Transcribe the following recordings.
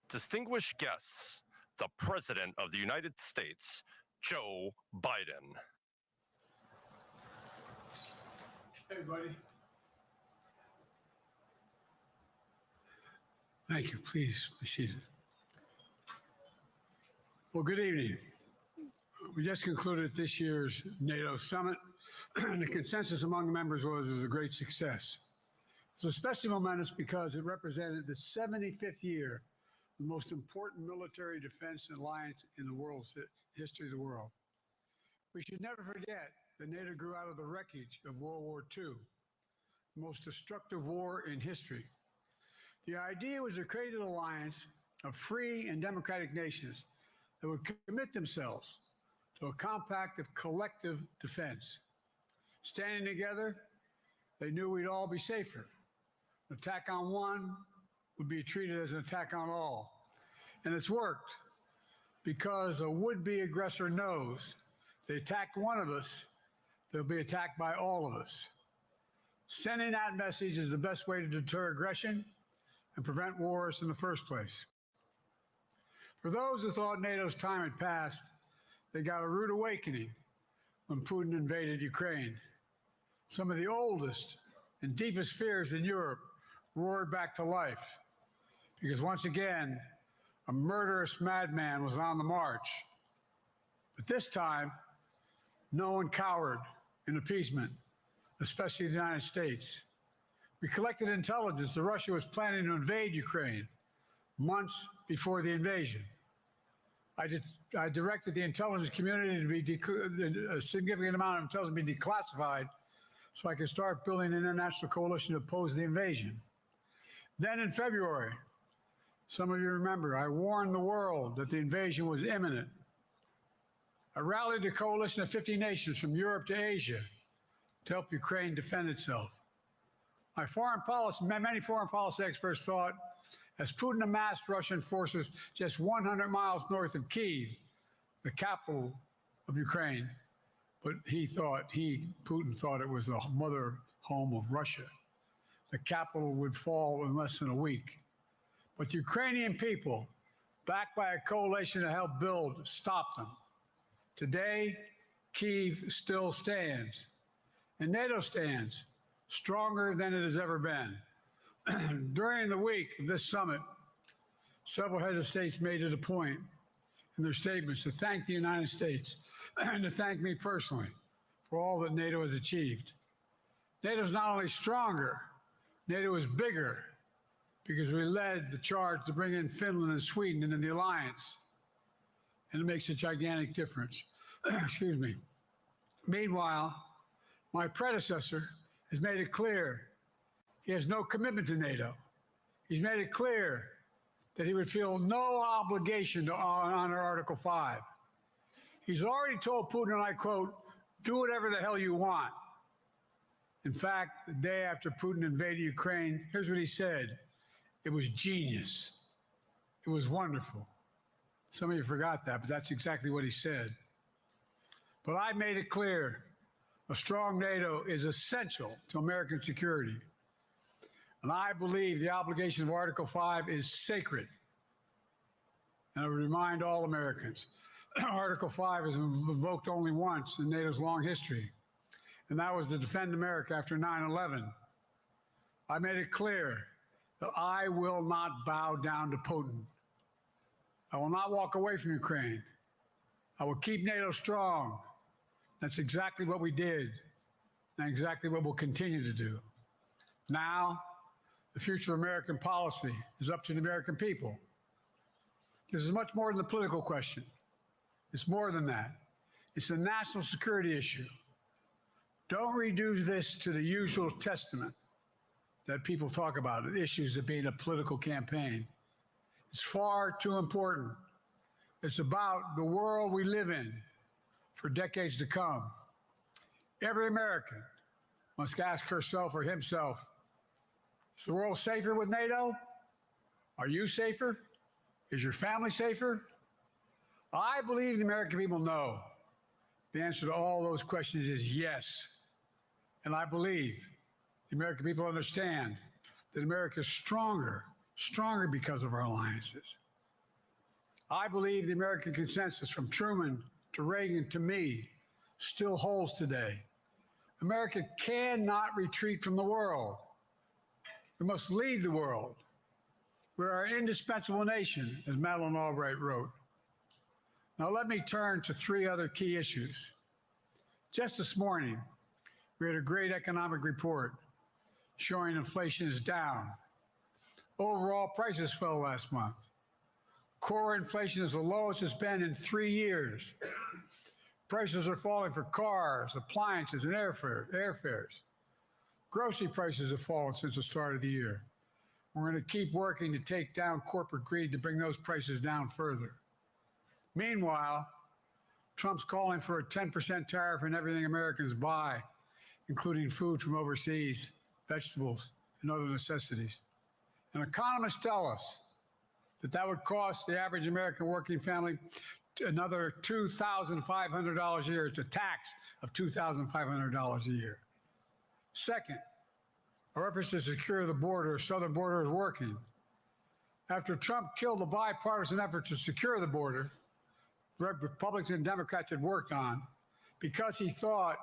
Distinguished guests, the President of the United States, Joe Biden. Hey, buddy. Thank you. Please be seated. Well, good evening. We just concluded this year's NATO summit, and the consensus among the members was it was a great success. It was especially momentous because it represented the 75th year, the most important military defense alliance in the world's history of the world. We should never forget that NATO grew out of the wreckage of World War II, the most destructive war in history. The idea was to create an alliance of free and democratic nations that would commit themselves to a compact of collective defense. Standing together, they knew we'd all be safer. An attack on one would be treated as an attack on all. And it's worked because a would-be aggressor knows if they attack one of us, they'll be attacked by all of us. Sending that message is the best way to deter aggression and prevent wars in the first place. For those who thought NATO's time had passed, they got a rude awakening when Putin invaded Ukraine. Some of the oldest and deepest fears in Europe roared back to life because once again, a murderous madman was on the march. But this time, no one cowered in appeasement, especially the United States. We collected intelligence that Russia was planning to invade Ukraine months before the invasion. I directed the intelligence community to be a significant amount of intelligence be declassified so I could start building an international coalition to oppose the invasion. Then in February, some of you remember, I warned the world that the invasion was imminent. I rallied a coalition of 50 nations from Europe to Asia to help Ukraine defend itself. Many foreign policy experts thought, as Putin amassed Russian forces just 100 miles north of Kyiv, the capital of Ukraine, but Putin thought it was the mother home of Russia. The capital would fall in less than a week. But the Ukrainian people, backed by a coalition to help build, stopped them. Today, Kyiv still stands, and NATO stands stronger than it has ever been. During the week of this summit, several heads of states made it a point in their statements to thank the United States and to thank me personally for all that NATO has achieved. NATO is not only stronger, NATO is bigger because we led the charge to bring in Finland and Sweden into the alliance, and it makes a gigantic difference. Excuse me. Meanwhile, my predecessor has made it clear he has no commitment to NATO. He's made it clear that he would feel no obligation to honor Article 5. He's already told Putin, and I quote, "Do whatever the hell you want." In fact, the day after Putin invaded Ukraine, here's what he said. It was genius. It was wonderful. Some of you forgot that, but that's exactly what he said. But I made it clear, a strong NATO is essential to American security. And I believe the obligation of Article 5 is sacred. And I would remind all Americans, Article 5 is invoked only once in NATO's long history, and that was to defend America after 9/11. I made it clear that I will not bow down to Putin. I will not walk away from Ukraine. I will keep NATO strong. That's exactly what we did, and exactly what we'll continue to do. Now, the future of American policy is up to the American people. This is much more than a political question. It's more than that. It's a national security issue. Don't reduce this to the usual testament that people talk about, issues of being a political campaign. It's far too important. It's about the world we live in for decades to come. Every American must ask herself or himself, is the world safer with NATO? Are you safer? Is your family safer? I believe the American people know the answer to all those questions is yes. And I believe the American people understand that America is stronger because of our alliances. I believe the American consensus from Truman to Reagan to me still holds today. America cannot retreat from the world. We must lead the world. We're our indispensable nation, as Madeleine Albright wrote. Now let me turn to three other key issues. Just this morning, we had a great economic report showing inflation is down. Overall prices fell last month. Core inflation is the lowest it's been in 3 years. Prices are falling for cars, appliances, and airfares. Grocery prices have fallen since the start of the year. We're going to keep working to take down corporate greed to bring those prices down further. Meanwhile, Trump's calling for a 10% tariff on everything Americans buy, including food from overseas, vegetables, and other necessities. And economists tell us that would cost the average American working family another $2,500 a year. It's a tax of $2,500 a year. Second, our efforts to secure the border, southern border, is working. After Trump killed the bipartisan effort to secure the border, Republicans and Democrats had worked on, because he thought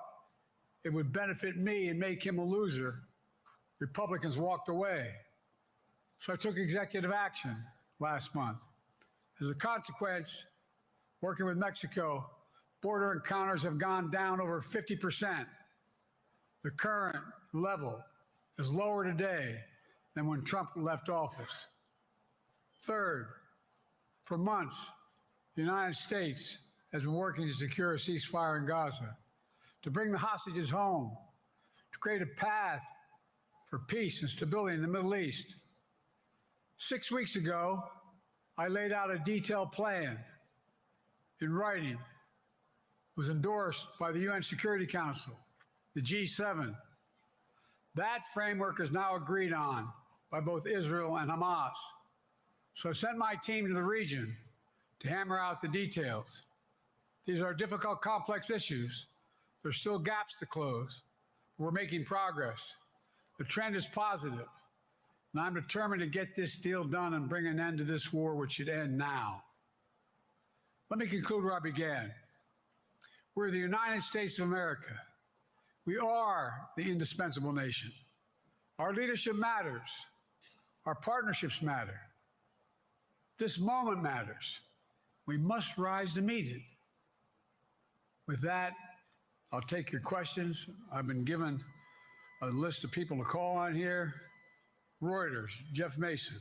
it would benefit me and make him a loser, Republicans walked away. So I took executive action last month. As a consequence, working with Mexico, border encounters have gone down over 50%. The current level is lower today than when Trump left office. Third, for months, the United States has been working to secure a ceasefire in Gaza, to bring the hostages home, to create a path for peace and stability in the Middle East. 6 weeks ago, I laid out a detailed plan in writing. It was endorsed by the UN Security Council, the G7. That framework is now agreed on by both Israel and Hamas. So I sent my team to the region to hammer out the details. These are difficult, complex issues. There's still gaps to close. We're making progress. The trend is positive, and I'm determined to get this deal done and bring an end to this war, which should end now. Let me conclude where I began. We're the United States of America. We are the indispensable nation. Our leadership matters. Our partnerships matter. This moment matters. We must rise to meet it. With that, I'll take your questions. I've been given a list of people to call on here. Reuters, Jeff Mason.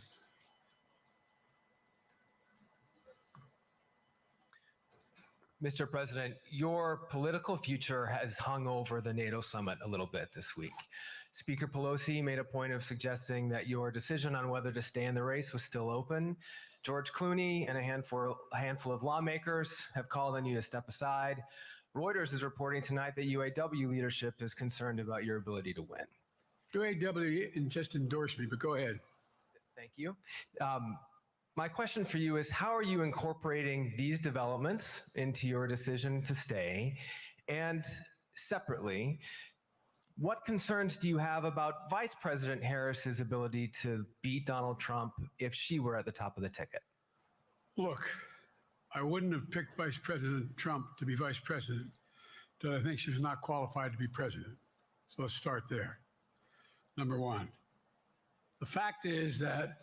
Mr. President, your political future has hung over the NATO summit a little bit this week. Speaker Pelosi made a point of suggesting that your decision on whether to stay in the race was still open. George Clooney and a handful of lawmakers have called on you to step aside. Reuters is reporting tonight that UAW leadership is concerned about your ability to win. UAW just endorsed me, but go ahead. Thank you. My question for you is, how are you incorporating these developments into your decision to stay? And separately, what concerns do you have about Vice President Harris's ability to beat Donald Trump if she were at the top of the ticket? Look, I wouldn't have picked Vice President Trump to be vice president, but I think she was not qualified to be president. So let's start there. Number one, the fact is that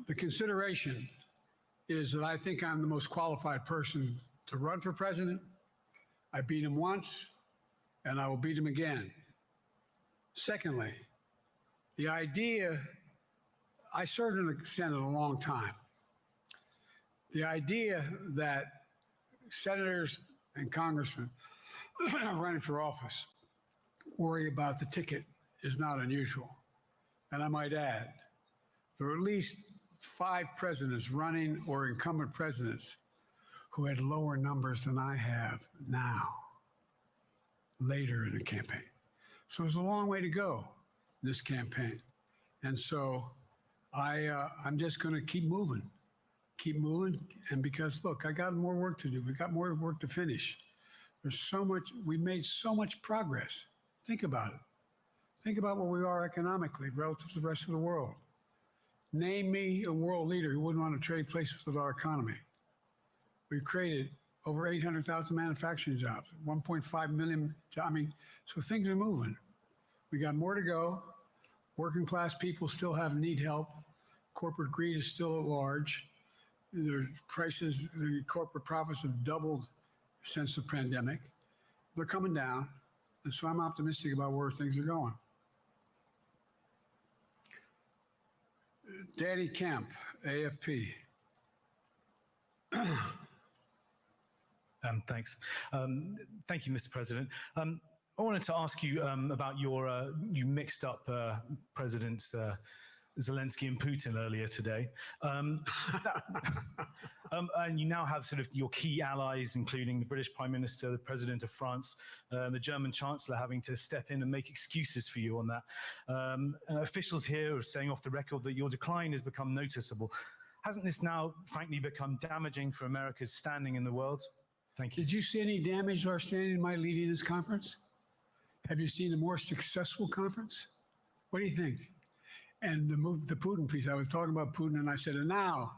the consideration is that I think I'm the most qualified person to run for president. I beat him once, and I will beat him again. Secondly, the idea, I served in the Senate a long time. The idea that senators and congressmen running for office worry about the ticket is not unusual. And I might add, there are at least 5 presidents running or incumbent presidents who had lower numbers than I have now, later in the campaign. So there's a long way to go in this campaign. And so I'm just going to keep moving. And because, look, I got more work to do. We got more work to finish. There's so much, we made so much progress. Think about it. Think about where we are economically relative to the rest of the world. Name me a world leader who wouldn't want to trade places with our economy. We've created over 800,000 manufacturing jobs, 1.5 million. I mean, so things are moving. We got more to go. Working class people still need help. Corporate greed is still at large. Their prices, the corporate profits have doubled since the pandemic. They're coming down. And so I'm optimistic about where things are going. Danny Kemp, AFP. Thanks. Thank you, Mr. President. I wanted to ask you about you mixed up Presidents Zelensky and Putin earlier today. And you now have sort of your key allies, including the British Prime Minister, the President of France, the German Chancellor having to step in and make excuses for you on that. And officials here are saying off the record that your decline has become noticeable. Hasn't this now, frankly, become damaging for America's standing in the world? Thank you. Did you see any damage to our standing in my leading this conference? Have you seen a more successful conference? What do you think? And the Putin piece, I was talking about Putin, and I said, and now,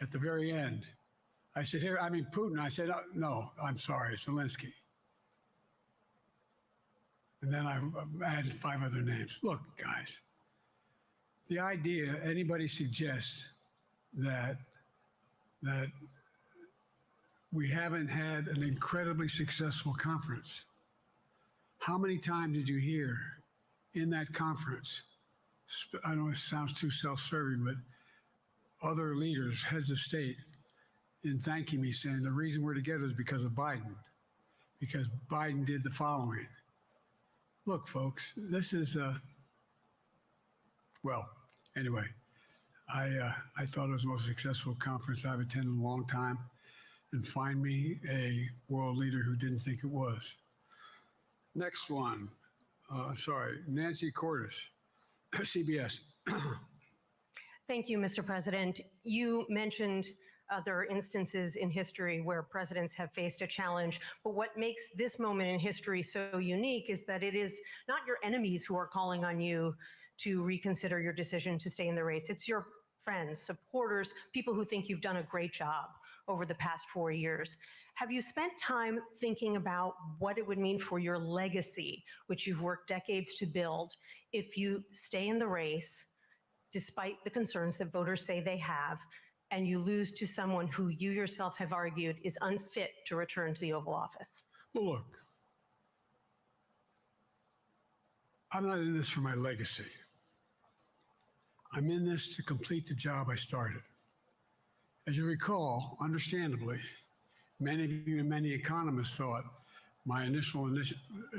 at the very end, I said, here, I mean, Putin. I said, no, I'm sorry, Zelensky. And then I added 5 other names. Look, guys, the idea anybody suggests that we haven't had an incredibly successful conference. How many times did you hear in that conference, I know it sounds too self-serving, but other leaders, heads of state, in thanking me, saying the reason we're together is because of Biden, because Biden did the following. Look, folks, this is, well, anyway, I thought it was the most successful conference I've attended in a long time, and find me a world leader who didn't think it was. Next one, Nancy Cordes, CBS. Thank you, Mr. President. You mentioned other instances in history where presidents have faced a challenge, but what makes this moment in history so unique is that it is not your enemies who are calling on you to reconsider your decision to stay in the race. It's your friends, supporters, people who think you've done a great job over the past 4 years. Have you spent time thinking about what it would mean for your legacy, which you've worked decades to build, if you stay in the race, despite the concerns that voters say they have, and you lose to someone who you yourself have argued is unfit to return to the Oval Office? Well, look, I'm not in this for my legacy. I'm in this to complete the job I started. As you recall, understandably, many of you and many economists thought my initial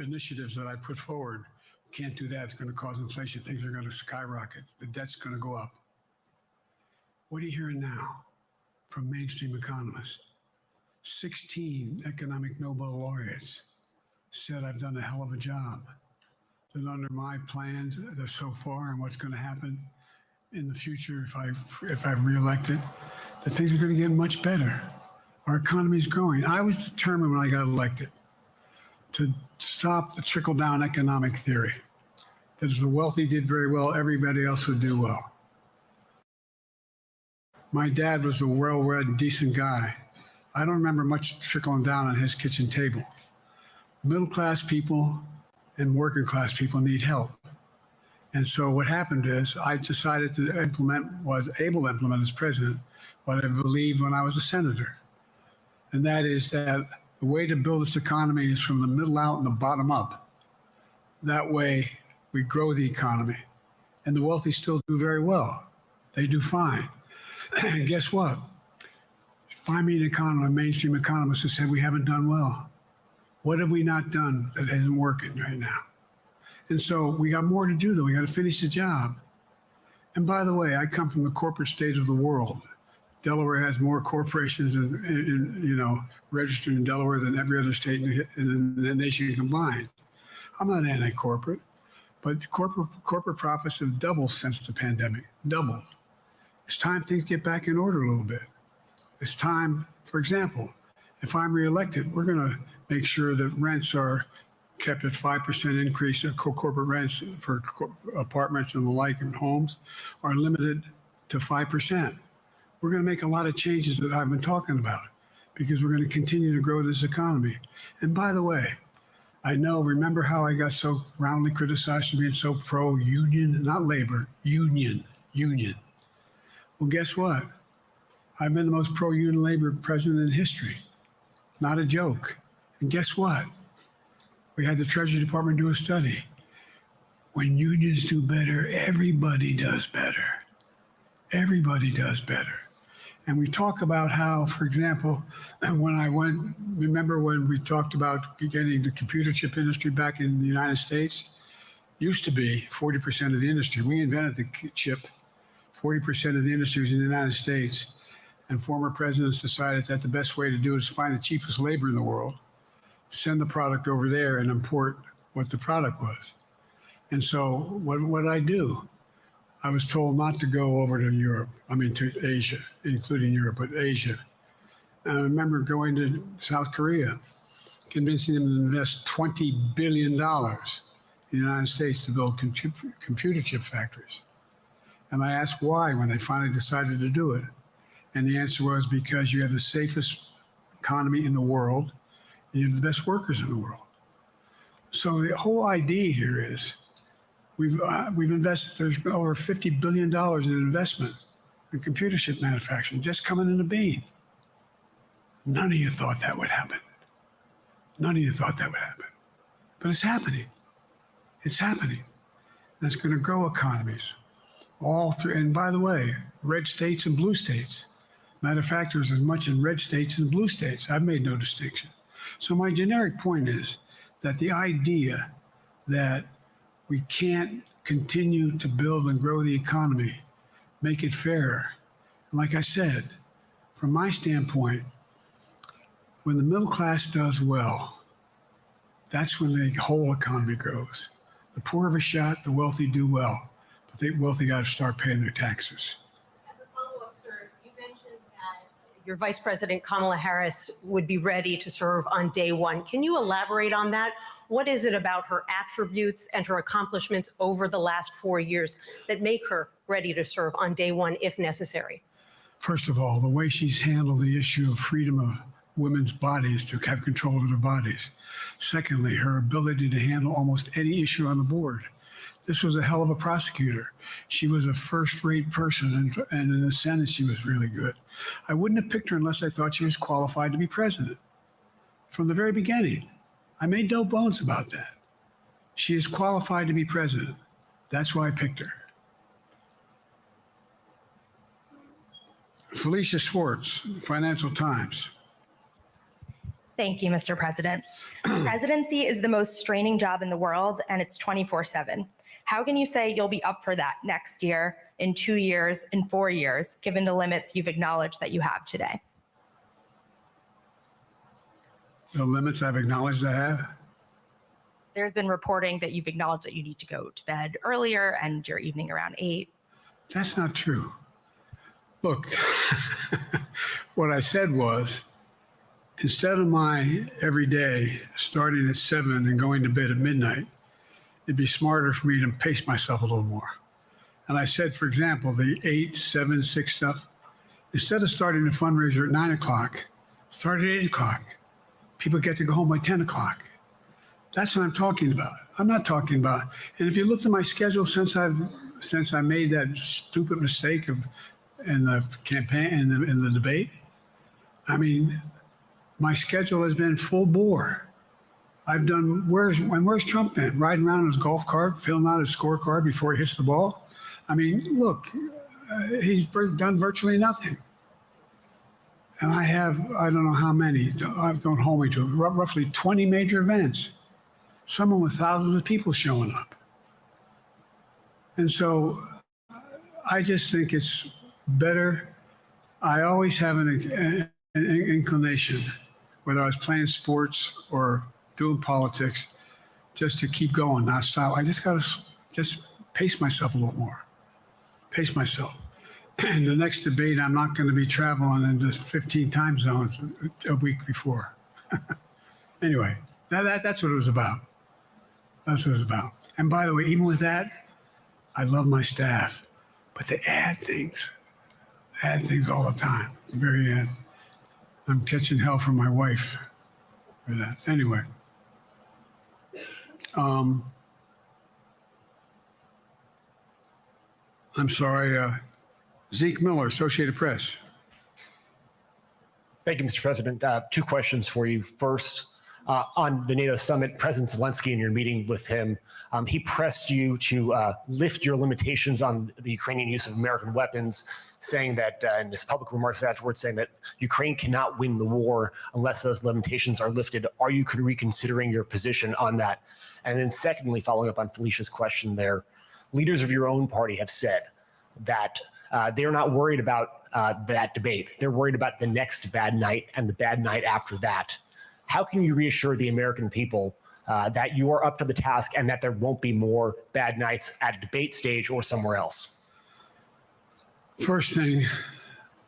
initiatives that I put forward, can't do that, it's going to cause inflation, things are going to skyrocket, the debt's going to go up. What are you hearing now from mainstream economists? 16 economic Nobel laureates said I've done a hell of a job. That under my plans so far and what's going to happen in the future if I've reelected, that things are going to get much better. Our economy is growing. I was determined when I got elected to stop the trickle-down economic theory, that if the wealthy did very well, everybody else would do well. My dad was a well-read, decent guy. I don't remember much trickling down on his kitchen table. Middle-class people and working-class people need help. And so what happened is I decided to was able to implement as president what I believed when I was a senator. And that is that the way to build this economy is from the middle out and the bottom up. That way we grow the economy. And the wealthy still do very well. They do fine. And guess what? Find me an economist, a mainstream economist who said we haven't done well. What have we not done that isn't working right now? And so we got more to do, though. We got to finish the job. And by the way, I come from the corporate state of the world. Delaware has more corporations registered in Delaware than every other state in the nation combined. I'm not anti-corporate, but corporate profits have doubled since the pandemic, doubled. It's time things get back in order a little bit. It's time, for example, if I'm reelected, we're going to make sure that rents are kept at 5% increase of corporate rents for apartments and the like and homes are limited to 5%. We're going to make a lot of changes that I've been talking about because we're going to continue to grow this economy. And by the way, I know, remember how I got so roundly criticized for being so pro-union, not labor, union. Well, guess what? I've been the most pro-union labor president in history. Not a joke. And guess what? We had the Treasury Department do a study. When unions do better, everybody does better. Everybody does better. And we talk about how, for example, remember when we talked about getting the computer chip industry back in the United States? Used to be 40% of the industry. We invented the chip. 40% of the industry was in the United States. And former presidents decided that the best way to do it is find the cheapest labor in the world, send the product over there and import what the product was. And so what did I do? I was told not to go over to Europe, to Asia, including Europe, but Asia. And I remember going to South Korea, convincing them to invest $20 billion in the United States to build computer chip factories. And I asked why when they finally decided to do it. And the answer was because you have the safest economy in the world, and you have the best workers in the world. So the whole idea here is we've invested, there's over $50 billion in investment in computer chip manufacturing just coming in the bean. None of you thought that would happen. None of you thought that would happen. But it's happening. It's happening. And it's going to grow economies all through. And by the way, red states and blue states. Matter of fact, there's as much in red states as blue states. I've made no distinction. So my generic point is that the idea that we can't continue to build and grow the economy, make it fairer. Like I said, from my standpoint, when the middle class does well, that's when the whole economy grows. The poor have a shot, the wealthy do well, but the wealthy got to start paying their taxes. As a follow-up, sir, you mentioned that your Vice President Kamala Harris would be ready to serve on day one. Can you elaborate on that? What is it about her attributes and her accomplishments over the last 4 years that make her ready to serve on day one if necessary? First of all, the way she's handled the issue of freedom of women's bodies to have control over their bodies. Secondly, her ability to handle almost any issue on the board. This was a hell of a prosecutor. She was a first-rate person, and in the Senate, she was really good. I wouldn't have picked her unless I thought she was qualified to be president. From the very beginning, I made no bones about that. She is qualified to be president. That's why I picked her. Felicia Schwartz, Financial Times. Thank you, Mr. President. Presidency is the most straining job in the world, and it's 24/7. How can you say you'll be up for that next year, in 2 years, in 4 years, given the limits you've acknowledged that you have today? The limits I've acknowledged I have? There's been reporting that you've acknowledged that you need to go to bed earlier and your evening around 8. That's not true. Look, what I said was, instead of my every day starting at 7 and going to bed at midnight, it'd be smarter for me to pace myself a little more. And I said, for example, the 8, 7, 6 stuff, instead of starting the fundraiser at 9 o'clock, start at 8 o'clock. People get to go home by 10 o'clock. That's what I'm talking about. I'm not talking about, and if you looked at my schedule since I made that stupid mistake in the campaign, in the debate, I mean, my schedule has been full bore. I've done, where's Trump been? Riding around in his golf cart, filling out his scorecard before he hits the ball? I mean, look, he's done virtually nothing. And I have, I don't know how many, don't hold me to it, roughly 20 major events, some of them with thousands of people showing up. And so I just think it's better. I always have an inclination, whether I was playing sports or doing politics, just to keep going, not stop. I just got to just pace myself a little more, pace myself. And the next debate, I'm not going to be traveling into 15 time zones a week before. Anyway, that's what it was about. That's what it was about. And by the way, even with that, I love my staff, but they add things. add things all the time. At the very end. I'm catching hell from my wife for that. Anyway. I'm sorry, Zeke Miller, Associated Press. Thank you, Mr. President. Two questions for you. First, on the NATO summit, President Zelensky, in your meeting with him, he pressed you to lift your limitations on the Ukrainian use of American weapons, saying that, in his public remarks afterwards, saying that Ukraine cannot win the war unless those limitations are lifted. Are you reconsidering your position on that? And then secondly, following up on Felicia's question there, leaders of your own party have said that they're not worried about that debate. They're worried about the next bad night and the bad night after that. How can you reassure the American people that you are up to the task and that there won't be more bad nights at a debate stage or somewhere else? First thing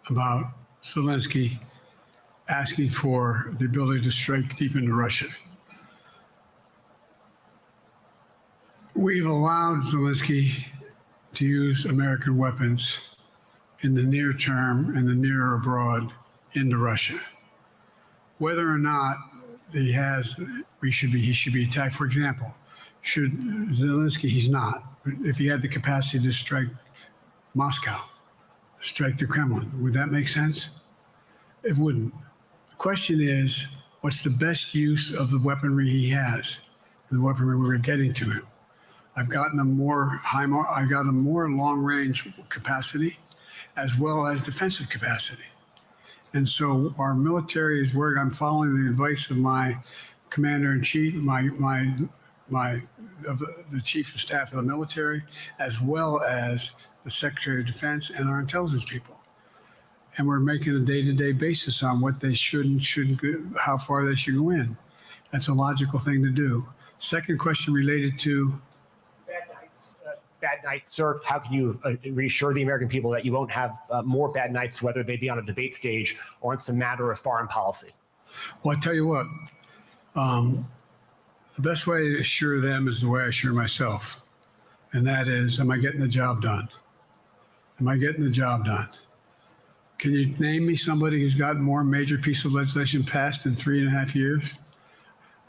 about Zelensky asking for the ability to strike deep into Russia. We've allowed Zelensky to use American weapons in the near term and the near abroad into Russia. Whether or not he should be attacked. For example, should Zelensky, he's not. If he had the capacity to strike Moscow, strike the Kremlin, would that make sense? It wouldn't. The question is, what's the best use of the weaponry he has, the weaponry we're getting to him? I've gotten a more long-range capacity, as well as defensive capacity. And so our military is where I'm following the advice of my commander-in-chief, the chief of staff of the military, as well as the Secretary of Defense and our intelligence people. And we're making a day-to-day basis on what they should and shouldn't, how far they should go in. That's a logical thing to do. Second question related to bad nights, sir. How can you reassure the American people that you won't have more bad nights, whether they be on a debate stage or it's a matter of foreign policy? Well, I tell you what, the best way to assure them is the way I assure myself. And that is, am I getting the job done? Am I getting the job done? Can you name me somebody who's gotten more major piece of legislation passed in 3.5 years?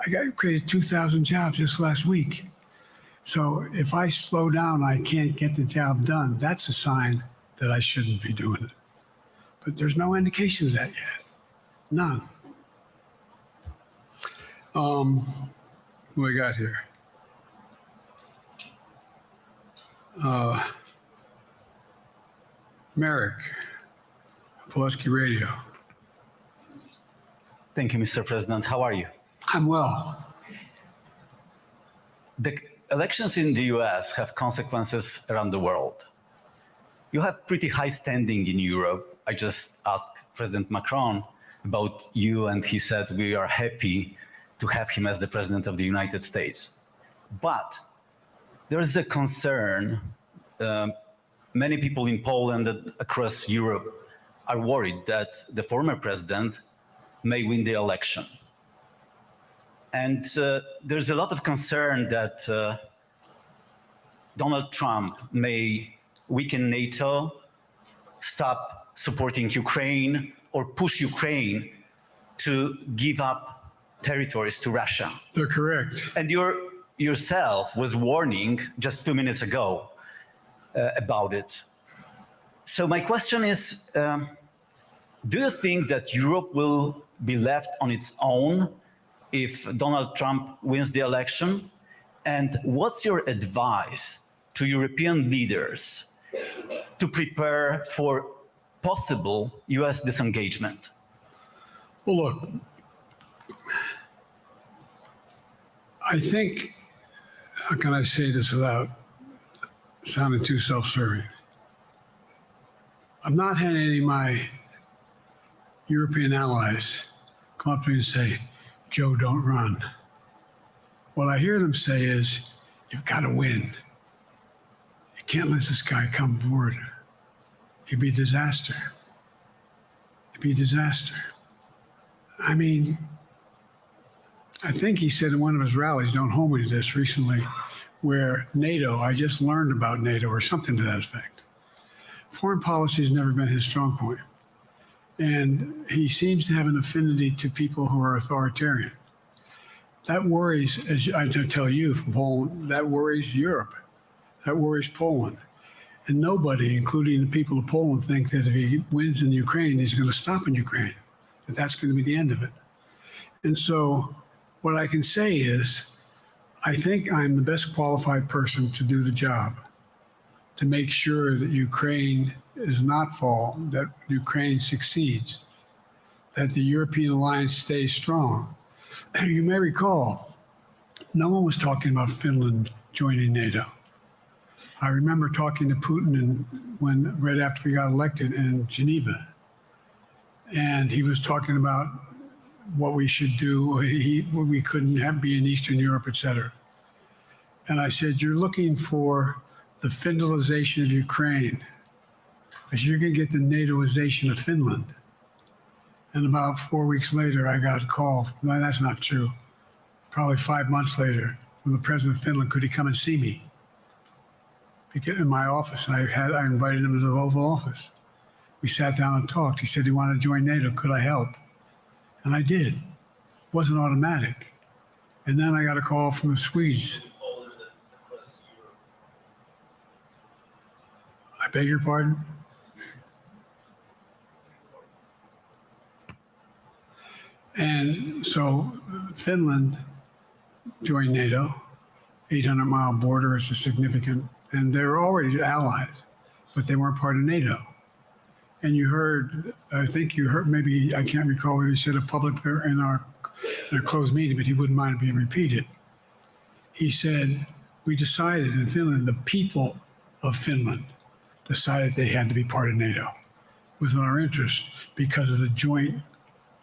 I created 2,000 jobs just last week. So if I slow down, I can't get the job done. That's a sign that I shouldn't be doing it. But there's no indication of that yet. None. What do we got here? Merrick, Pulaski Radio. Thank you, Mr. President. How are you? I'm well. The elections in the US have consequences around the world. You have pretty high standing in Europe. I just asked President Macron about you, and he said we are happy to have him as the President of the United States. But there is a concern. Many people in Poland and across Europe are worried that the former president may win the election. And there's a lot of concern that Donald Trump may weaken NATO, stop supporting Ukraine, or push Ukraine to give up territories to Russia. They're correct. And yourself was warning just 2 minutes ago about it. So my question is, do you think that Europe will be left on its own if Donald Trump wins the election? And what's your advice to European leaders to prepare for possible US disengagement? Well, look, I think, how can I say this without sounding too self-serving? I'm not having any of my European allies come up to me and say, Joe, don't run. What I hear them say is, you've got to win. You can't let this guy come forward. It'd be a disaster. It'd be a disaster. I mean, I think he said in one of his rallies, don't hold me to this, recently, where NATO, I just learned about NATO or something to that effect. foreign policy has never been his strong point. And he seems to have an affinity to people who are authoritarian. That worries, as I tell you from Poland, that worries Europe. That worries Poland. And nobody, including the people of Poland, think that if he wins in Ukraine, he's going to stop in Ukraine, that that's going to be the end of it. And so what I can say is, I think I'm the best qualified person to do the job, to make sure that Ukraine does not fall, that Ukraine succeeds, that the European alliance stays strong. You may recall, no one was talking about Finland joining NATO. I remember talking to Putin right after we got elected in Geneva, and he was talking about what we should do. We couldn't be in Eastern Europe, et cetera. And I said, you're looking for the Finlandization of Ukraine, because you're going to get the NATOization of Finland. And about 4 weeks later, I got a call. No, that's not true. Probably 5 months later, from the president of Finland, could he come and see me? Because in my office, I invited him to the Oval Office. We sat down and talked. He said he wanted to join NATO. Could I help? And I did. It wasn't automatic. And then I got a call from the Swedes. I beg your pardon? And so Finland joined NATO. 800-mile border is a significant, and they were already allies, but they weren't part of NATO. And you heard, I think you heard, maybe, I can't recall what he said in public there in our closed meeting, but he wouldn't mind it being repeated. He said, we decided in Finland, the people of Finland decided they had to be part of NATO. It was in our interest because of the joint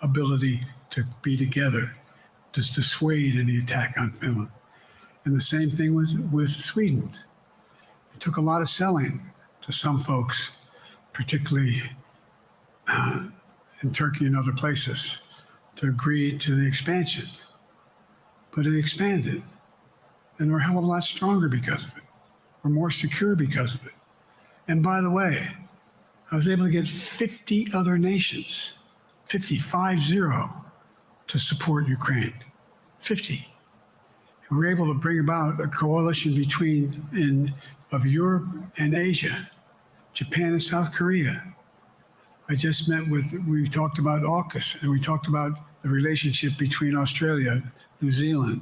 ability to be together to dissuade any attack on Finland. And the same thing with Sweden. It took a lot of selling to some folks, particularly in Turkey and other places, to agree to the expansion. But it expanded. And we're a hell of a lot stronger because of it. We're more secure because of it. And by the way, I was able to get 50 other nations, 50, to support Ukraine. 50. And we were able to bring about a coalition of Europe and Asia, Japan and South Korea. I just we talked about AUKUS, and we talked about the relationship between Australia, New Zealand,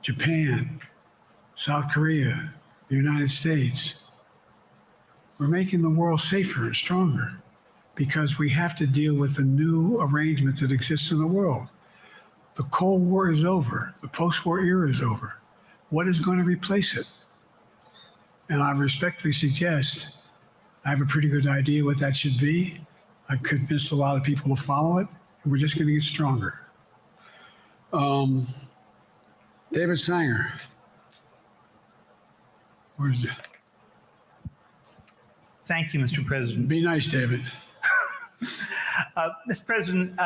Japan, South Korea, the United States. We're making the world safer and stronger because we have to deal with the new arrangement that exists in the world. The Cold War is over. The post-war era is over. What is going to replace it? And I respectfully suggest I have a pretty good idea what that should be. I've convinced a lot of people to follow it, and we're just going to get stronger. David Sanger. Where's it? Thank you, Mr. President. Be nice, David. Mr. President,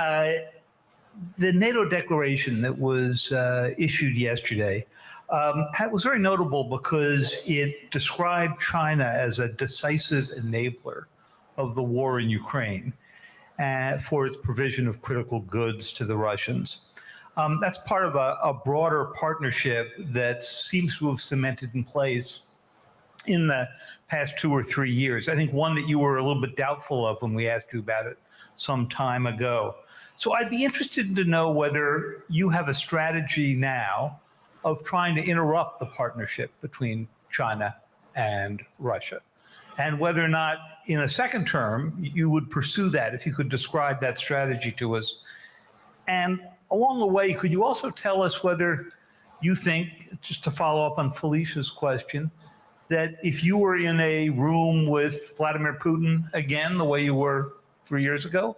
the NATO declaration that was issued yesterday was very notable because it described China as a decisive enabler of the war in Ukraine for its provision of critical goods to the Russians. That's part of a broader partnership that seems to have cemented in place in the past 2 or 3 years. I think one that you were a little bit doubtful of when we asked you about it some time ago. So I'd be interested to know whether you have a strategy now of trying to interrupt the partnership between China and Russia, and whether or not in a second term you would pursue that, if you could describe that strategy to us. And along the way, could you also tell us whether you think, just to follow up on Felicia's question, that if you were in a room with Vladimir Putin again, the way you were 3 years ago,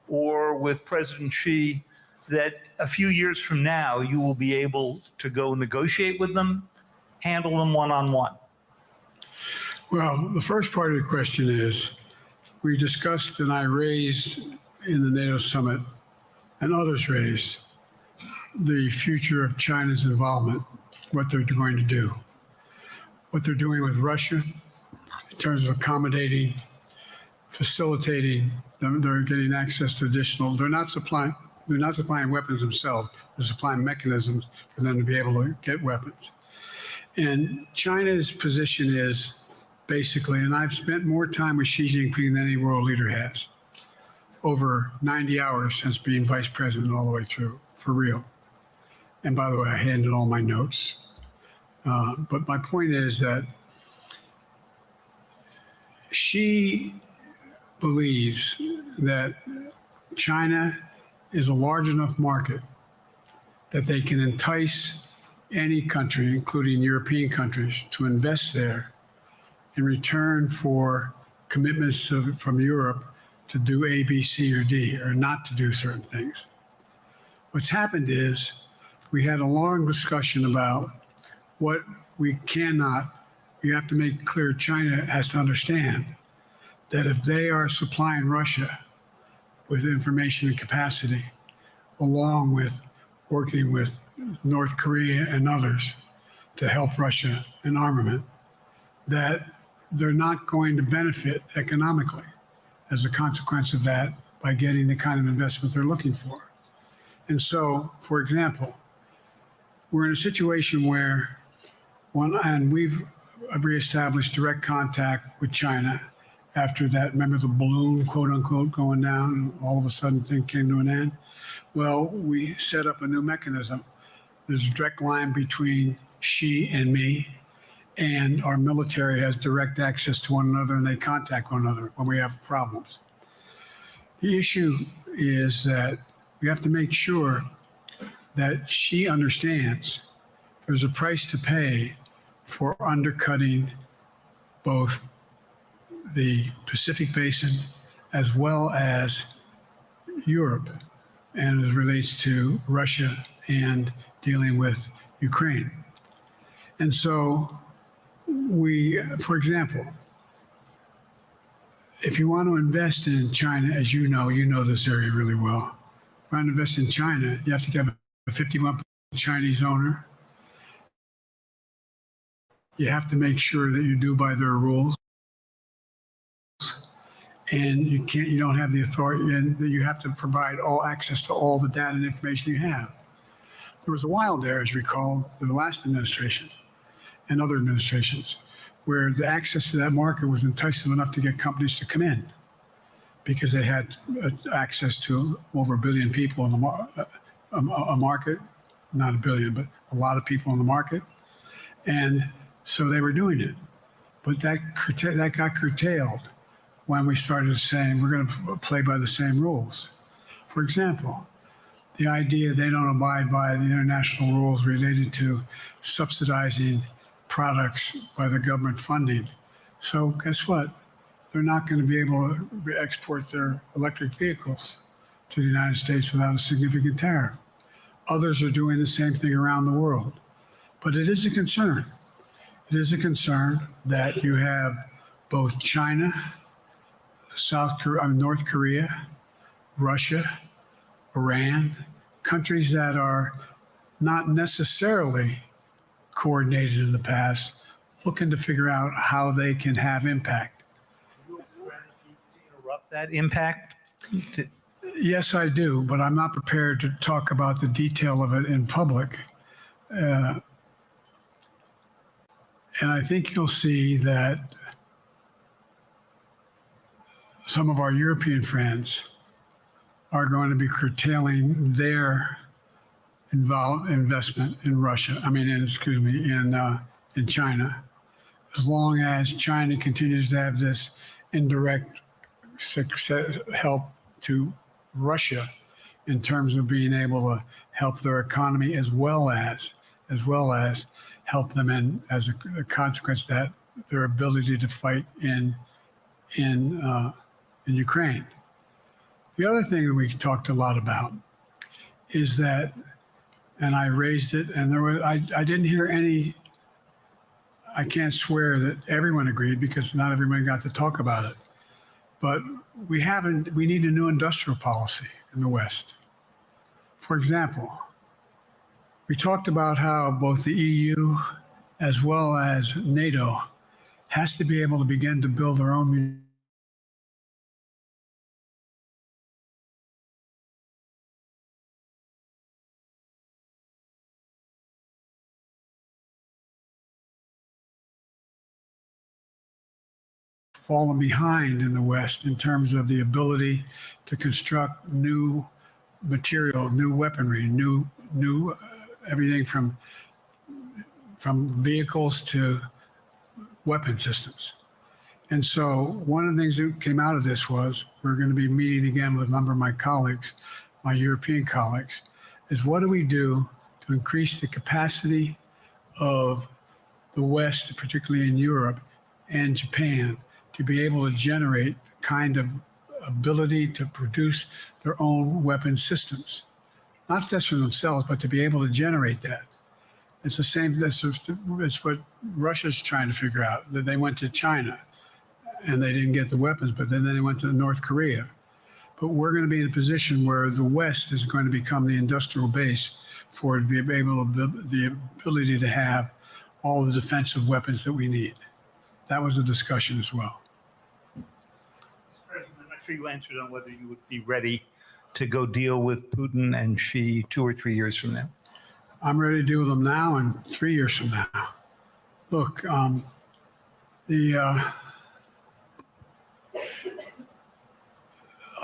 or with President Xi, that a few years from now you will be able to go negotiate with them, handle them one-on-one? Well, the first part of the question is, we discussed and I raised in the NATO summit, and others raised, the future of China's involvement, what they're going to do, what they're doing with Russia in terms of accommodating facilitating them. They're getting access to additional. They're not supplying weapons themselves. They're supplying mechanisms for them to be able to get weapons. And China's position is basically, and I've spent more time with Xi Jinping than any world leader has, over 90 hours since being vice president all the way through, for real. And by the way, I handed all my notes. But my point is that Xi believes that China is a large enough market that they can entice any country, including European countries, to invest there in return for commitments from Europe to do A, B, C, or D, or not to do certain things. What's happened is we had a long discussion about what we cannot, you have to make clear, China has to understand that if they are supplying Russia with information and capacity, along with working with North Korea and others to help Russia in armament, that they're not going to benefit economically as a consequence of that by getting the kind of investment they're looking for. And so, for example, we're in a situation where we've reestablished direct contact with China after that, remember the balloon, quote unquote, going down, and all of a sudden things came to an end? Well, we set up a new mechanism. There's a direct line between Xi and me, and our military has direct access to one another, and they contact one another when we have problems. The issue is that we have to make sure that Xi understands there's a price to pay for undercutting both the Pacific Basin as well as Europe, and as it relates to Russia and dealing with Ukraine. And so for example, if you want to invest in China, as you know this area really well, if you want to invest in China, you have to have a 51% Chinese owner. You have to make sure that you do by their rules. And you don't have the authority, and you have to provide all access to all the data and information you have. There was a while there, as you recall, the last administration and other administrations, where the access to that market was enticing enough to get companies to come in because they had access to over 1 billion people in a market, not 1 billion, but a lot of people in the market. And so they were doing it. But that got curtailed when we started saying we're going to play by the same rules. For example, the idea they don't abide by the international rules related to subsidizing products by the government funding. So guess what? They're not going to be able to export their electric vehicles to the United States without a significant tariff. Others are doing the same thing around the world. But it is a concern. It is a concern that you have both China, North Korea, Russia, Iran, countries that are not necessarily coordinated in the past, looking to figure out how they can have impact. Do you have a strategy to interrupt that impact? Yes, I do, but I'm not prepared to talk about the detail of it in public. And I think you'll see that some of our European friends are going to be curtailing their investment in Russia. In China, as long as China continues to have this indirect help to Russia in terms of being able to help their economy, as well as help them in, as a consequence of that, their ability to fight in Ukraine. The other thing that we talked a lot about is that, and I raised it, and I didn't hear any. I can't swear that everyone agreed because not everyone got to talk about it. But we need a new industrial policy in the West. For example, we talked about how both the EU as well as NATO has to be able to begin to build their own fallen behind in the West in terms of the ability to construct new material, new weaponry, new everything from vehicles to weapon systems. And so one of the things that came out of this was we're going to be meeting again with a number of my colleagues, my European colleagues, is what do we do to increase the capacity of the West, particularly in Europe and Japan, to be able to generate the kind of ability to produce their own weapon systems, not just for themselves, but to be able to generate that. It's the same, it's what Russia's trying to figure out, that they went to China and they didn't get the weapons, but then they went to North Korea. But we're going to be in a position where the West is going to become the industrial base for the ability to have all the defensive weapons that we need. That was a discussion as well. I'm not sure you answered on whether you would be ready to go deal with Putin and Xi 2 or 3 years from now. I'm ready to deal with them now and 3 years from now. Look,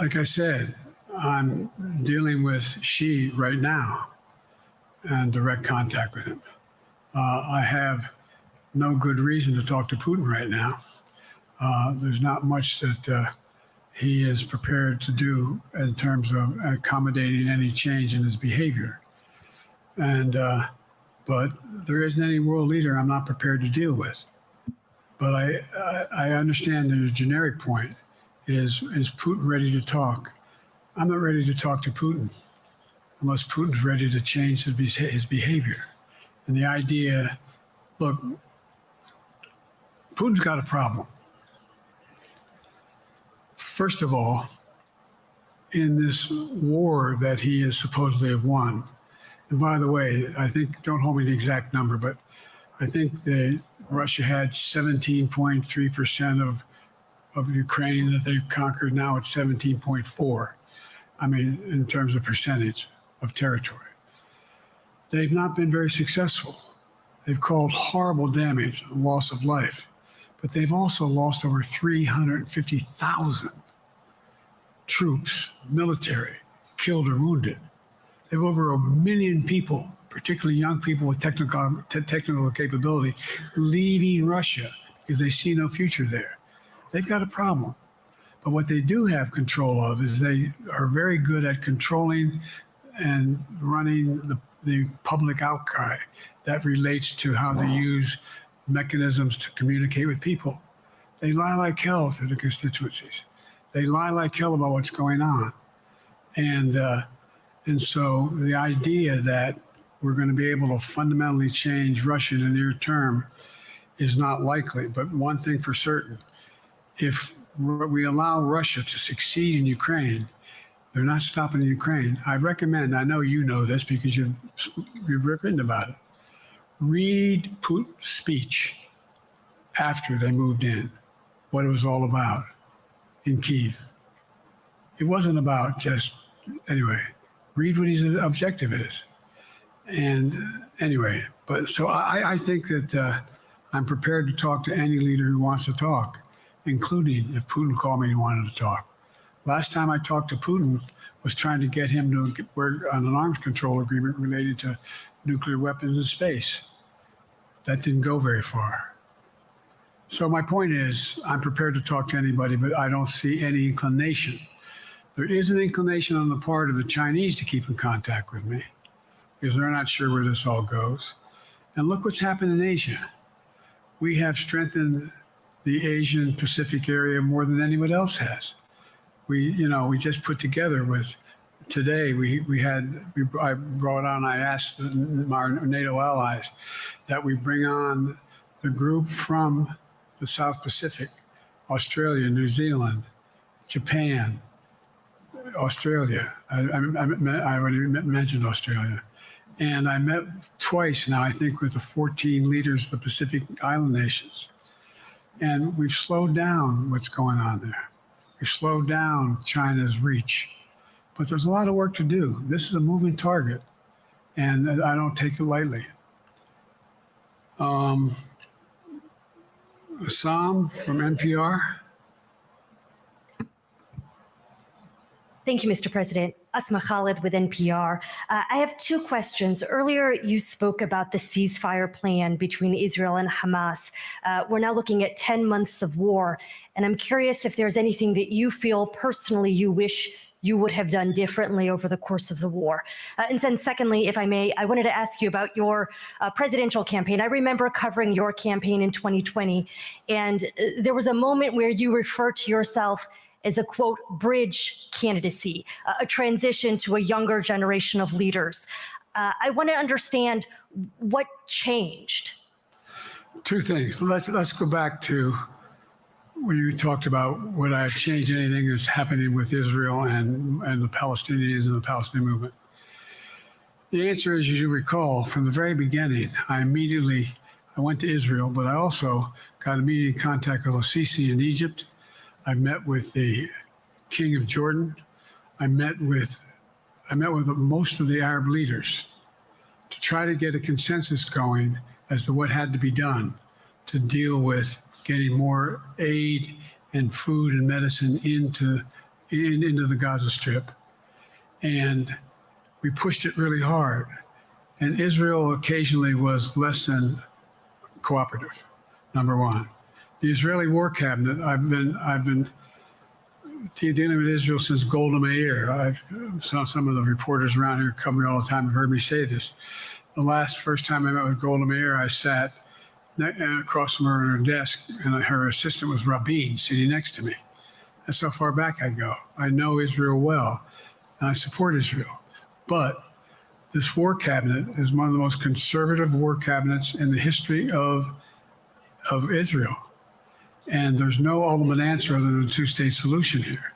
like I said, I'm dealing with Xi right now and direct contact with him. I have no good reason to talk to Putin right now. There's not much that he is prepared to do in terms of accommodating any change in his behavior. And but there isn't any world leader I'm not prepared to deal with. But I understand there's a generic point. Is Putin ready to talk? I'm not ready to talk to Putin unless Putin's ready to change his behavior. And the idea, look, Putin's got a problem. First of all, in this war that he is supposedly have won, and by the way, I think, don't hold me to the exact number, but I think Russia had 17.3% of Ukraine that they've conquered. Now it's 17.4. I mean, in terms of percentage of territory. They've not been very successful. They've caused horrible damage, loss of life, but they've also lost over 350,000 troops, military, killed or wounded. They have over 1 million people, particularly young people with technical capability, leaving Russia because they see no future there. They've got a problem. But what they do have control of is they are very good at controlling and running the public outcry that relates to how they use mechanisms to communicate with people. They lie like hell to the constituencies. They lie like hell about what's going on. And so the idea that we're going to be able to fundamentally change Russia in the near term is not likely. But one thing for certain, if we allow Russia to succeed in Ukraine, they're not stopping in Ukraine. I recommend, I know you know this because you've written about it, read Putin's speech after they moved in, what it was all about in Kyiv. It wasn't about just, anyway, read what his objective is. And anyway, but so I think that I'm prepared to talk to any leader who wants to talk, including if Putin called me and wanted to talk. Last time I talked to Putin was trying to get him to work on an arms control agreement related to nuclear weapons in space. That didn't go very far. So my point is, I'm prepared to talk to anybody, but I don't see any inclination. There is an inclination on the part of the Chinese to keep in contact with me because they're not sure where this all goes. And look what's happened in Asia. We have strengthened the Asian Pacific area more than anyone else has. We just put together with, today I brought on, I asked our NATO allies that we bring on the group from the South Pacific, Australia, New Zealand, Japan, Australia. I already mentioned Australia. And I met twice now, I think, with the 14 leaders of the Pacific Island nations. And we've slowed down what's going on there. We've slowed down China's reach. But there's a lot of work to do. This is a moving target, and I don't take it lightly. Assam from NPR. Thank you, Mr. President. Asma Khalid with NPR. I have two questions. Earlier, you spoke about the ceasefire plan between Israel and Hamas. We're now looking at 10 months of war, and I'm curious if there's anything that you feel personally you wish you would have done differently over the course of the war. And then secondly, if I may, I wanted to ask you about your presidential campaign. I remember covering your campaign in 2020, and there was a moment where you referred to yourself as a, quote, bridge candidacy, a transition to a younger generation of leaders. I want to understand what changed. Two things. Let's go back to when you talked about would I have changed anything that's happening with Israel and the Palestinians and the Palestinian movement. The answer is, as you recall, from the very beginning, I went to Israel, but I also got immediate contact with Sisi in Egypt. I met with the King of Jordan. I met with most of the Arab leaders to try to get a consensus going as to what had to be done to deal with getting more aid and food and medicine into the Gaza Strip. And we pushed it really hard. And Israel occasionally was less than cooperative, number one. The Israeli War Cabinet, I've been dealing with Israel since Golda Meir. I've saw some of the reporters around here covering all the time have heard me say this. The first time I met with Golda Meir, I sat across from her at her desk, and her assistant was Rabin sitting next to me. That's how far back I go. I know Israel well, and I support Israel. But this war cabinet is one of the most conservative war cabinets in the history of Israel. And there's no ultimate answer other than a two-state solution here.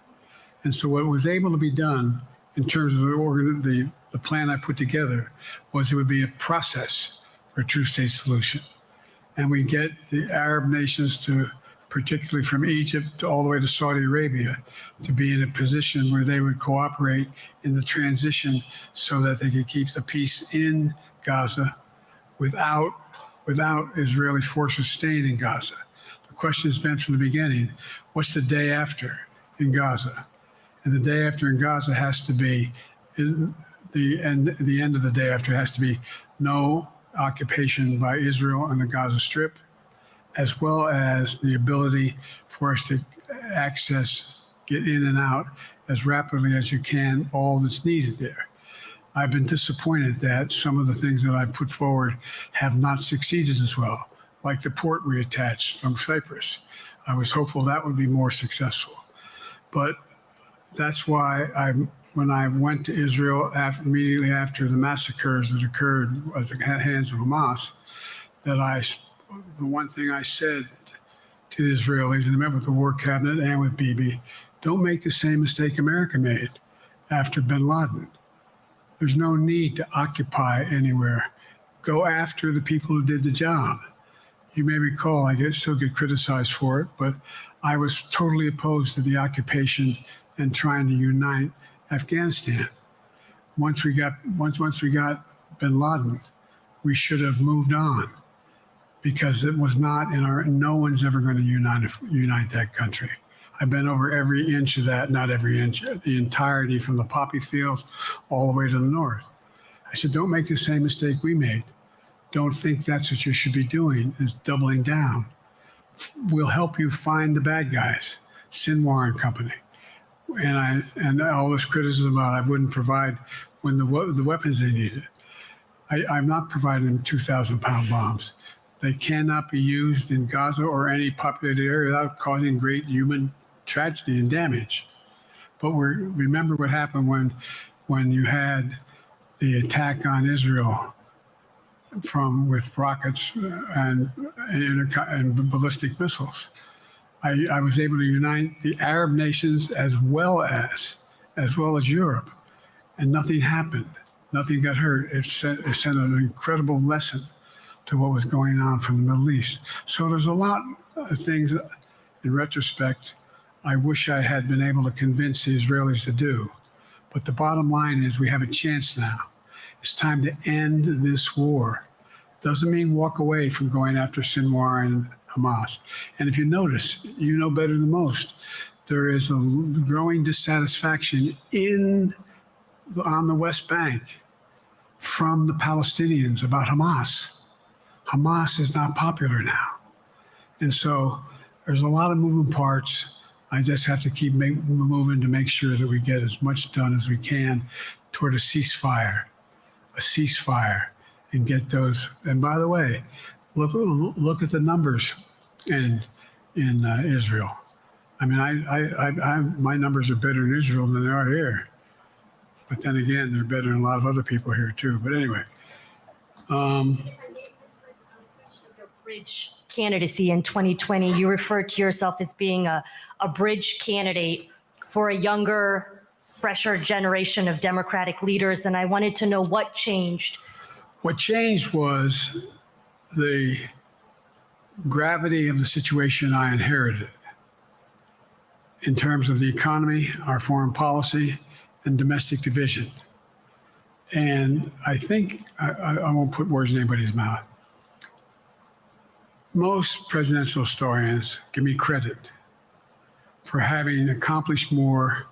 And so what was able to be done in terms of the plan I put together was it would be a process for a two-state solution. And we get the Arab nations to, particularly from Egypt all the way to Saudi Arabia, to be in a position where they would cooperate in the transition so that they could keep the peace in Gaza without Israeli forces staying in Gaza. The question has been from the beginning, what's the day after in Gaza? And the day after in Gaza has to be, the end of the day after has to be no occupation by Israel on the Gaza Strip, as well as the ability for us to get in and out as rapidly as you can, all that's needed there. I've been disappointed that some of the things that I've put forward have not succeeded as well, like the port reattached from Cyprus. I was hopeful that would be more successful. But that's why when I went to Israel immediately after the massacres that occurred at the hands of Hamas, the one thing I said to the Israelis, and I met with the War Cabinet and with Bibi, don't make the same mistake America made after bin Laden. There's no need to occupy anywhere. Go after the people who did the job. You may recall, I still get criticized for it, but I was totally opposed to the occupation and trying to unite Afghanistan. Once we got bin Laden, we should have moved on, because it was not no one's ever going to unite that country. I've been over every inch of that, not every inch, the entirety from the poppy fields all the way to the north. I said, don't make the same mistake we made. Don't think that's what you should be doing, is doubling down. We'll help you find the bad guys, Sinwar and company. And all this criticism about I wouldn't provide when the weapons they needed. I'm not providing them 2,000-pound bombs. They cannot be used in Gaza or any populated area without causing great human tragedy and damage. But remember what happened when you had the attack on Israel with rockets and ballistic missiles. I was able to unite the Arab nations as well as Europe, and nothing happened. Nothing got hurt. It sent an incredible lesson to what was going on from the Middle East. So there's a lot of things that, in retrospect, I wish I had been able to convince the Israelis to do. But the bottom line is we have a chance now. It's time to end this war. Doesn't mean walk away from going after Sinwar and Hamas. And if you notice, you know better than most, there is a growing dissatisfaction on the West Bank from the Palestinians about Hamas. Hamas is not popular now. And so there's a lot of moving parts. I just have to keep moving to make sure that we get as much done as we can toward a ceasefire, and get those. And by the way, look at the numbers in Israel. I mean, my numbers are better in Israel than they are here. But then again, they're better than a lot of other people here too. But anyway. Bridge candidacy in 2020, you referred to yourself as being a bridge candidate for a younger, fresher generation of Democratic leaders. And I wanted to know what changed. What changed was the gravity of the situation I inherited in terms of the economy, our foreign policy, and domestic division. And I think, I won't put words in anybody's mouth. Most presidential historians give me credit for having accomplished more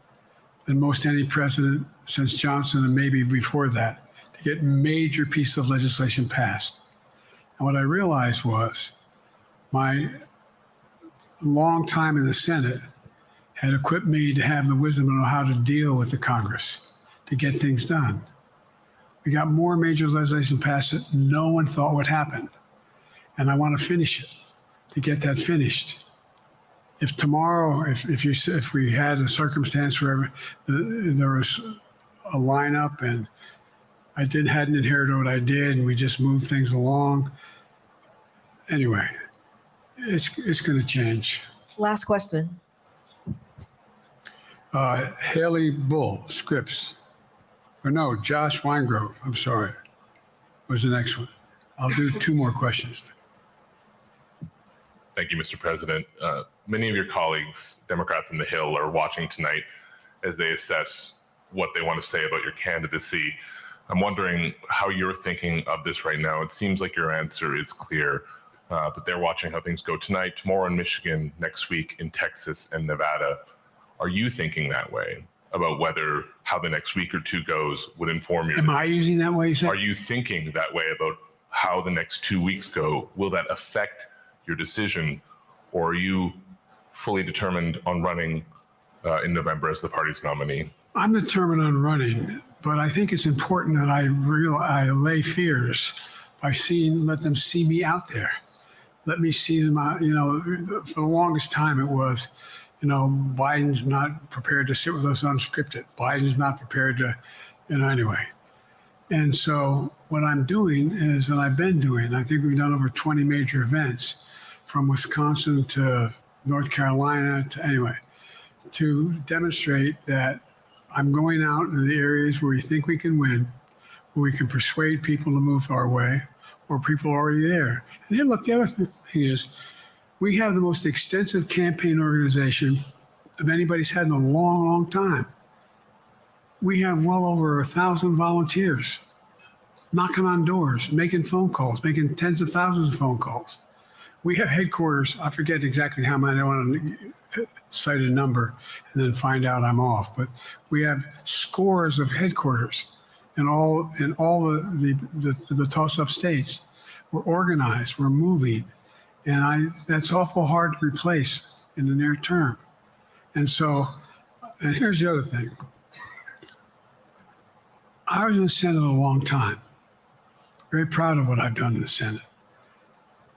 than most any president since Johnson and maybe before that to get major pieces of legislation passed. And what I realized was my long time in the Senate had equipped me to have the wisdom to know how to deal with the Congress to get things done. We got more major legislation passed that no one thought would happen. And I want to finish it, to get that finished. If tomorrow, if we had a circumstance where there was a lineup and I hadn't inherited what I did and we just moved things along, anyway, it's going to change. Last question. Haley Bull, Scripps. Or no, Josh Weingrove, I'm sorry, was the next one. I'll do 2 more questions. Thank you, Mr. President. Many of your colleagues, Democrats in the Hill, are watching tonight as they assess what they want to say about your candidacy. I'm wondering how you're thinking of this right now. It seems like your answer is clear, but they're watching how things go tonight, tomorrow in Michigan, next week in Texas and Nevada. Are you thinking that way about how the next week or 2 goes would inform your? Am I using that way, you said? Are you thinking that way about how the next 2 weeks go? Will that affect your decision, or are you fully determined on running in November as the party's nominee? I'm determined on running, but I think it's important that I allay fears by let them see me out there. Let me see them out. You know, for the longest time it was, Biden's not prepared to sit with us unscripted. Biden's not prepared to, anyway. And so what I'm doing is, and I've been doing, I think we've done over 20 major events from Wisconsin to North Carolina to demonstrate that I'm going out in the areas where we think we can win, where we can persuade people to move our way, or people are already there. And then look, the other thing is, we have the most extensive campaign organization of anybody's had in a long, long time. We have well over 1,000 volunteers knocking on doors, making phone calls, making tens of thousands of phone calls. We have headquarters. I forget exactly how many. I don't want to cite a number and then find out I'm off. But we have scores of headquarters in all the toss-up states. We're organized. We're moving. And that's awful hard to replace in the near term. And here's the other thing. I was in the Senate a long time. Very proud of what I've done in the Senate.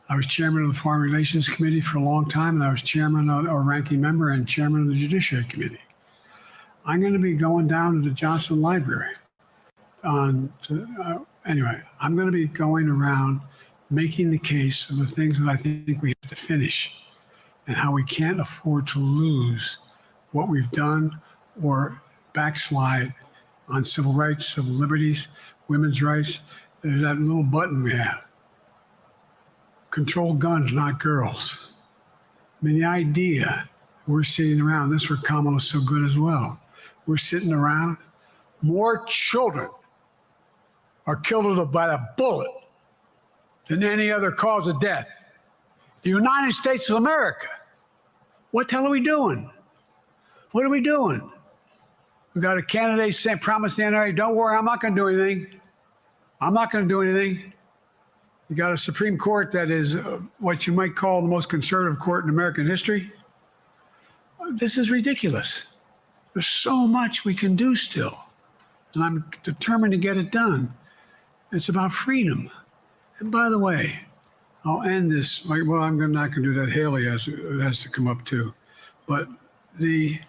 I was chairman of the Foreign Relations Committee for a long time, and I was chairman or ranking member and chairman of the Judiciary Committee. I'm going to be going down to the Johnson Library. I'm going to be going around making the case of the things that I think we have to finish and how we can't afford to lose what we've done or backslide on civil rights, civil liberties, women's rights. There's that little button we have. Control guns, not girls. I mean, the idea we're sitting around, this is where Kamala's so good as well. We're sitting around, more children are killed by a bullet than any other cause of death. The United States of America. What the hell are we doing? What are we doing? We got a candidate saying, promised the NRA, don't worry, I'm not going to do anything. I'm not going to do anything. You got a Supreme Court that is what you might call the most conservative court in American history. This is ridiculous. There's so much we can do still, and I'm determined to get it done. It's about freedom. And by the way, I'll end this. Well, I'm not going to do that. Haley has to come up too. But I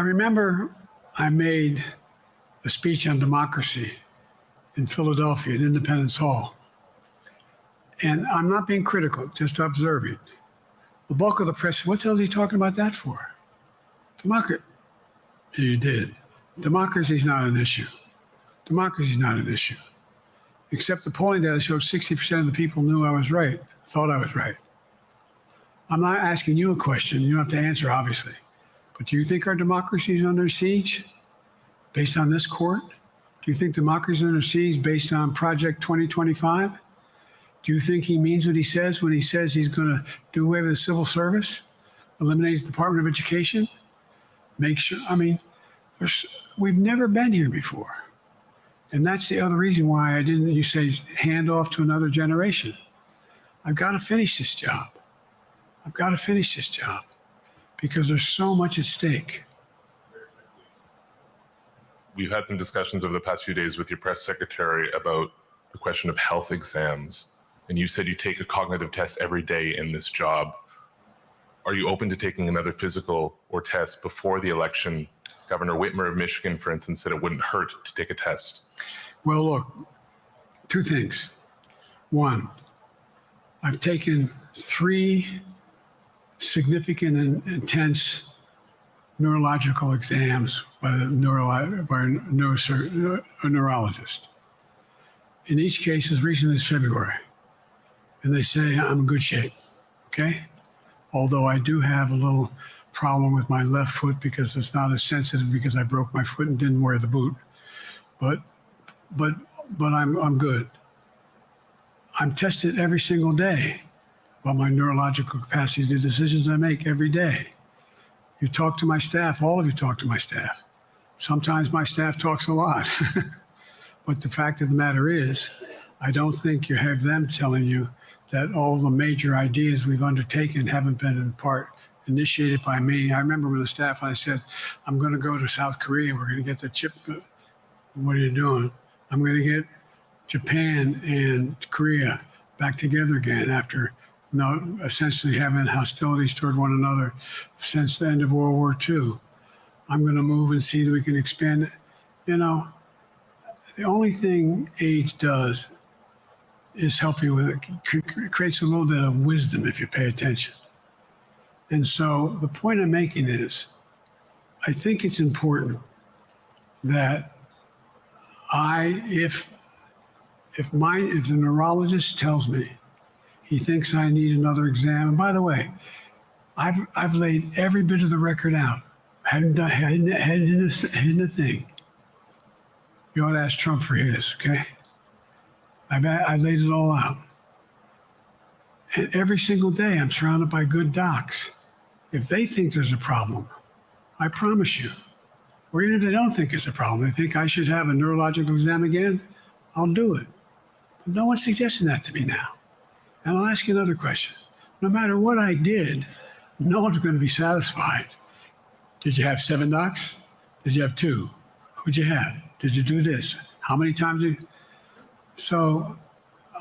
remember I made a speech on democracy in Philadelphia at Independence Hall. And I'm not being critical, just observing. The bulk of the press said, what the hell is he talking about that for? Democracy. You did. Democracy is not an issue. Democracy is not an issue. Except the polling data showed 60% of the people knew I was right, thought I was right. I'm not asking you a question. You don't have to answer, obviously. But do you think our democracy is under siege based on this court? Do you think democracy is under siege based on Project 2025? Do you think he means what he says when he says he's going to do away with the civil service, eliminate the Department of Education, make sure, I mean, we've never been here before. And that's the other reason why I didn't, you say, hand off to another generation. I've got to finish this job. I've got to finish this job because there's so much at stake. We've had some discussions over the past few days with your press secretary about the question of health exams. And you said you take a cognitive test every day in this job. Are you open to taking another physical or test before the election? Governor Whitmer of Michigan, for instance, said it wouldn't hurt to take a test. Well, look, two things. One, I've taken 3 significant and intense neurological exams by a neurologist. In each case, as recently as February. And they say I'm in good shape, okay? Although I do have a little problem with my left foot because it's not as sensitive because I broke my foot and didn't wear the boot. But I'm good. I'm tested every single day about my neurological capacity to do decisions I make every day. You talk to my staff, all of you talk to my staff. Sometimes my staff talks a lot. But the fact of the matter is, I don't think you have them telling you that all the major ideas we've undertaken haven't been in part initiated by me. I remember when the staff, I said, I'm going to go to South Korea. We're going to get the chip. What are you doing? I'm going to get Japan and Korea back together again after essentially having hostilities toward one another since the end of World War II. I'm going to move and see that we can expand it. You know, the only thing age does is help you with it. It creates a little bit of wisdom if you pay attention. And so the point I'm making is, I think it's important that if the neurologist tells me he thinks I need another exam, and by the way, I've laid every bit of the record out. Hadn't hidden a thing. You ought to ask Trump for his, okay? I laid it all out. And every single day I'm surrounded by good docs. If they think there's a problem, I promise you, or even if they don't think it's a problem, they think I should have a neurological exam again, I'll do it. But no one's suggesting that to me now. And I'll ask you another question. No matter what I did, no one's going to be satisfied. Did you have 7 docs? Did you have 2? Who'd you have? Did you do this? How many times did you? So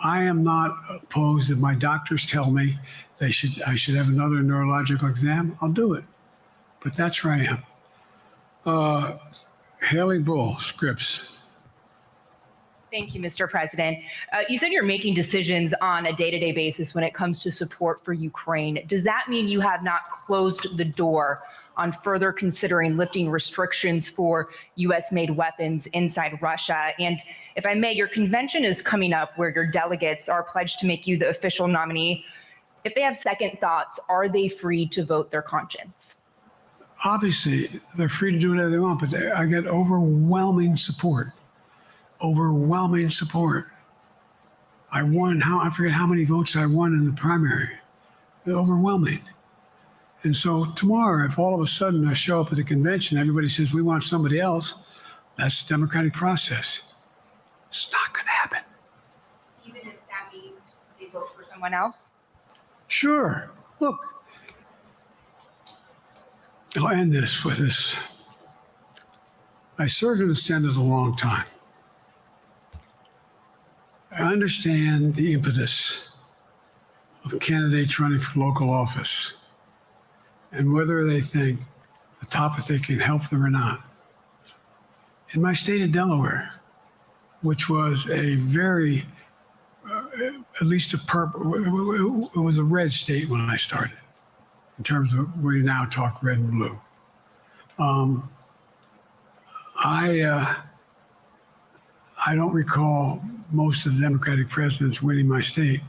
I am not opposed if my doctors tell me I should have another neurological exam, I'll do it. But that's where I am. Haley Bull, Scripps. Thank you, Mr. President. You said you're making decisions on a day-to-day basis when it comes to support for Ukraine. Does that mean you have not closed the door on further considering lifting restrictions for U.S.-made weapons inside Russia? And if I may, your convention is coming up where your delegates are pledged to make you the official nominee. If they have second thoughts, are they free to vote their conscience? Obviously, they're free to do whatever they want, but I get overwhelming support. Overwhelming support. I won, I forget how many votes I won in the primary. Overwhelming. And so tomorrow, if all of a sudden I show up at the convention, everybody says we want somebody else, that's the democratic process. It's not going to happen. Even if that means they vote for someone else? Sure. Look, I'll end this with this. I served in the Senate a long time. I understand the impetus of candidates running for local office and whether they think the topic they can help them or not. In my state of Delaware, which was a very, at least it was a red state when I started, in terms of we now talk red and blue. I don't recall most of the Democratic presidents winning my state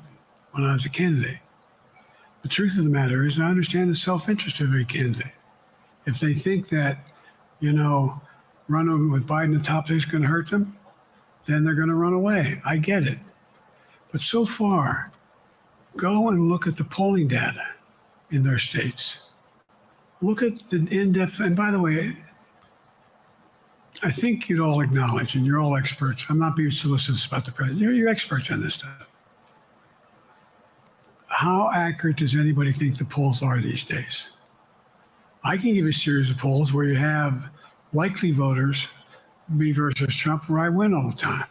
when I was a candidate. The truth of the matter is I understand the self-interest of every candidate. If they think that, running with Biden at the top is going to hurt them, then they're going to run away. I get it. But so far, go and look at the polling data in their states. Look at the in-depth, and by the way, I think you'd all acknowledge, and you're all experts. I'm not being solicitous about the president. You're experts on this stuff. How accurate does anybody think the polls are these days? I can give a series of polls where you have likely voters, me versus Trump, where I win all the time.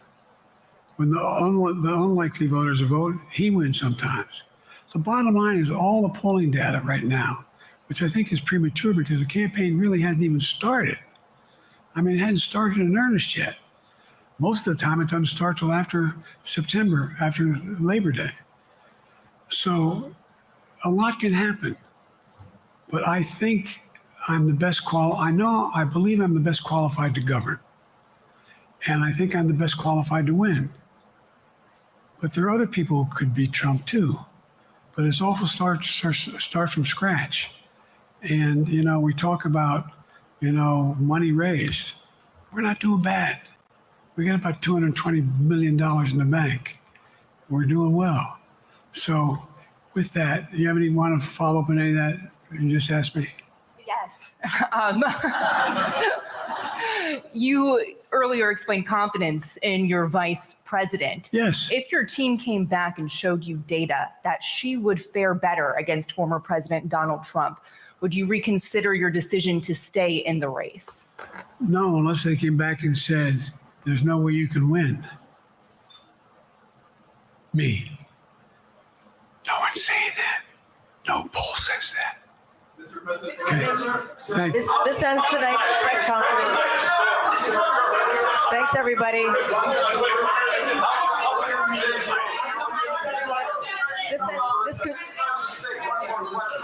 When the unlikely voters vote, he wins sometimes. The bottom line is all the polling data right now, which I think is premature because the campaign really hasn't even started. I mean, it hadn't started in earnest yet. Most of the time, it doesn't start till after September, after Labor Day. So a lot can happen. But I think I'm the best I believe I'm the best qualified to govern. And I think I'm the best qualified to win. But there are other people who could beat Trump too. But it's awful start from scratch. And, we talk about, money raised. We're not doing bad. We got about $220 million in the bank. We're doing well. So with that, do you have any want to follow up on any of that you just asked me? Yes. You earlier explained confidence in your vice president. Yes. If your team came back and showed you data that she would fare better against former President Donald Trump, would you reconsider your decision to stay in the race? No, unless they came back and said, there's no way you can win. Me. No one's saying that. No poll says that. Mr. President, Thank you. This ends tonight's press conference. Thanks, everybody.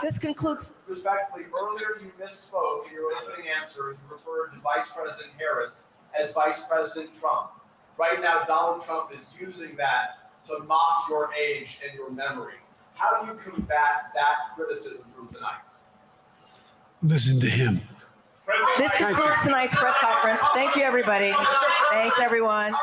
This concludes. Respectfully, earlier you misspoke in your opening answer. You referred to Vice President Harris as Vice President Trump. Right now, Donald Trump is using that to mock your age and your memory. How do you combat that criticism from tonight? Listen to him. This concludes tonight's press conference. Thank you, everybody. Thanks, everyone.